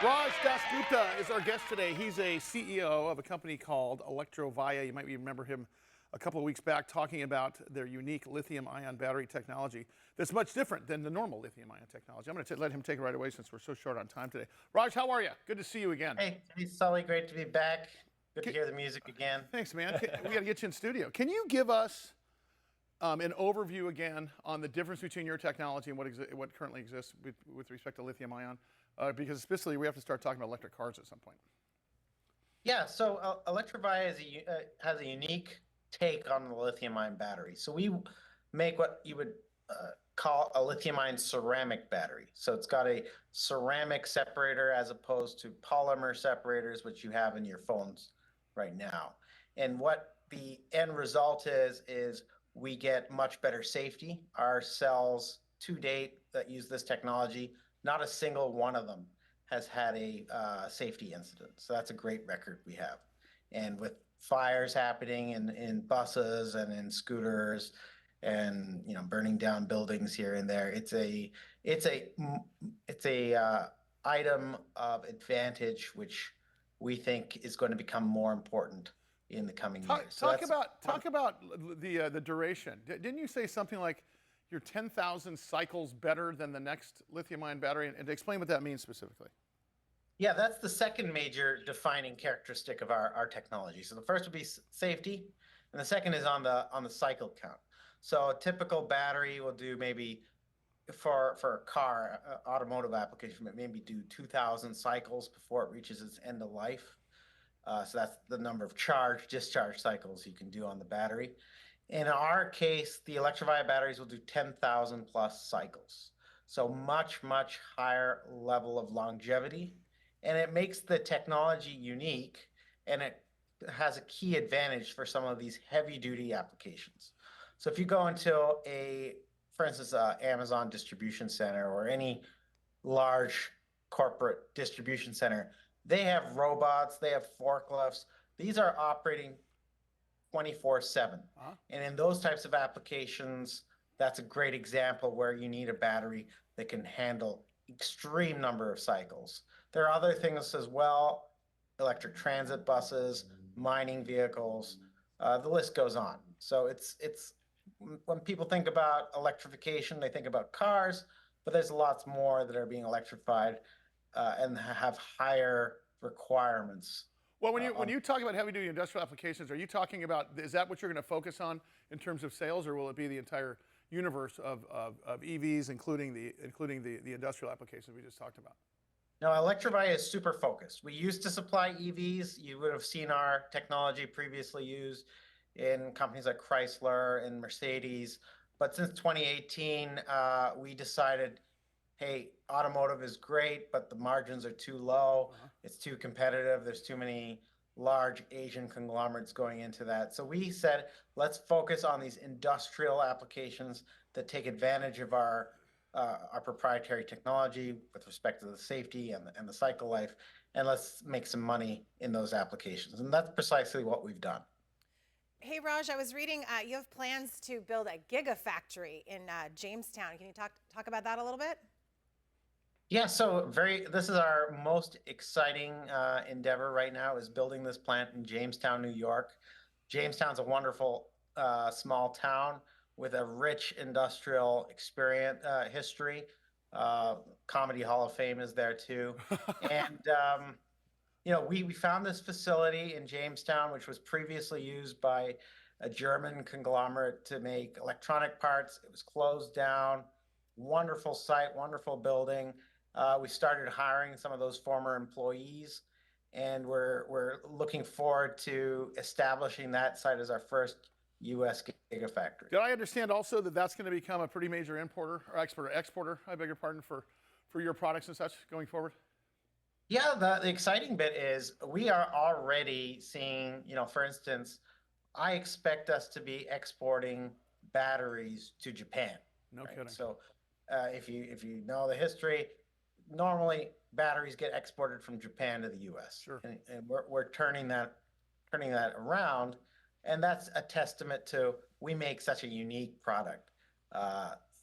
Raj Dasgupta is our guest today. He's a CEO of a company called Electrovaya. You might remember him a couple of weeks back talking about their unique lithium-ion battery technology that's much different than the normal lithium-ion technology. I'm going to let him take it right away since we're so short on time today. Raj, how are you? Good to see you again. Hey, Sully, great to be back. Good to hear the music again. Thanks, man. We got to get you in studio. Can you give us an overview again on the difference between your technology and what currently exists with respect to lithium-ion? Because especially we have to start talking about electric cars at some point. Yeah, so Electrovaya has a unique take on the lithium-ion battery. So we make what you would call a lithium-ion ceramic battery. So it's got a ceramic separator as opposed to polymer separators, which you have in your phones right now. And what the end result is we get much better safety. Our cells to date that use this technology, not a single one of them has had a safety incident. So that's a great record we have. And with fires happening in buses and in scooters, and burning down buildings here and there, it's a item of advantage which we think is going to become more important in the coming years. Talk about the duration. Didn't you say something like you're 10,000 cycles better than the next lithium-ion battery? And explain what that means specifically. Yeah, that's the second major defining characteristic of our technology. So the first would be safety, and the second is on the cycle count. So a typical battery will do maybe for a car, automotive application, maybe do 2,000 cycles before it reaches its end of life. So that's the number of discharge cycles you can do on the battery. In our case, the Electrovaya batteries will do 10,000 plus cycles. So much, much higher level of longevity. And it makes the technology unique, and it has a key advantage for some of these heavy duty applications. So if you go into for instance, Amazon distribution center or any large corporate distribution center, they have robots, they have forklifts. These are operating 24/7. And in those types of applications, that's a great example where you need a battery that can handle extreme number of cycles. There are other things as well, electric transit buses, mining vehicles, the list goes on. So it's when people think about electrification, they think about cars, but there's lots more that are being electrified and have higher requirements. Well, when you talk about heavy duty industrial applications, are you talking about, is that what you're going to focus on in terms of sales, or will it be the entire universe of EVs, including the industrial applications we just talked about? No, Electrovaya is super focused. We used to supply EVs. You would have seen our technology previously used in companies like Chrysler and Mercedes. But since 2018, we decided, hey, automotive is great, but the margins are too low. It's too competitive. There's too many large Asian conglomerates going into that. So we said, let's focus on these industrial applications that take advantage of our proprietary technology with respect to the safety and the cycle life, and let's make some money in those applications. And that's precisely what we've done. Hey, Raj, I was reading you have plans to build a gigafactory in Jamestown. Can you talk about that a little bit? Yeah, so this is our most exciting endeavor right now, is building this plant in Jamestown, New York. Jamestown's a wonderful small town with a rich industrial experience history. Comedy Hall of Fame is there too. And we found this facility in Jamestown, which was previously used by a German conglomerate to make electronic parts. It was closed down. Wonderful site, wonderful building. We started hiring some of those former employees, and we're looking forward to establishing that site as our first U.S. gigafactory. Did I understand also that that's going to become a pretty major importer or exporter, I beg your pardon, for your products and such going forward? Yeah, the exciting bit is we are already seeing, for instance, I expect us to be exporting batteries to Japan. No kidding. So if you know the history, normally batteries get exported from Japan to the U.S. Sure. And we're turning that around, and that's a testament to we make such a unique product.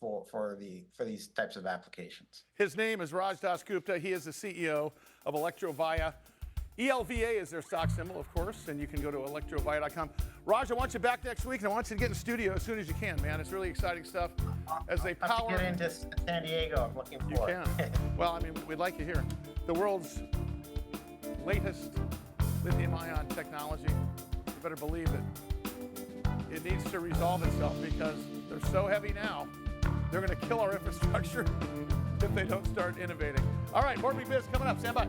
for these types of applications. His name is Raj Dasgupta. He is the CEO of Electrovaya. ELVA is their stock symbol, of course, and you can go to electrovaya.com. Raj, I want you back next week, and I want you to get in studio as soon as you can, man. It's really exciting stuff. As they I'll have power to get into San Diego. I'm looking for You can. Well, I mean, we'd like you here. The world's latest lithium-ion technology. You better believe that it needs to resolve itself because they're so heavy now. They're going to kill our infrastructure if they don't start innovating. All right, more Big Biz coming up. Stand by.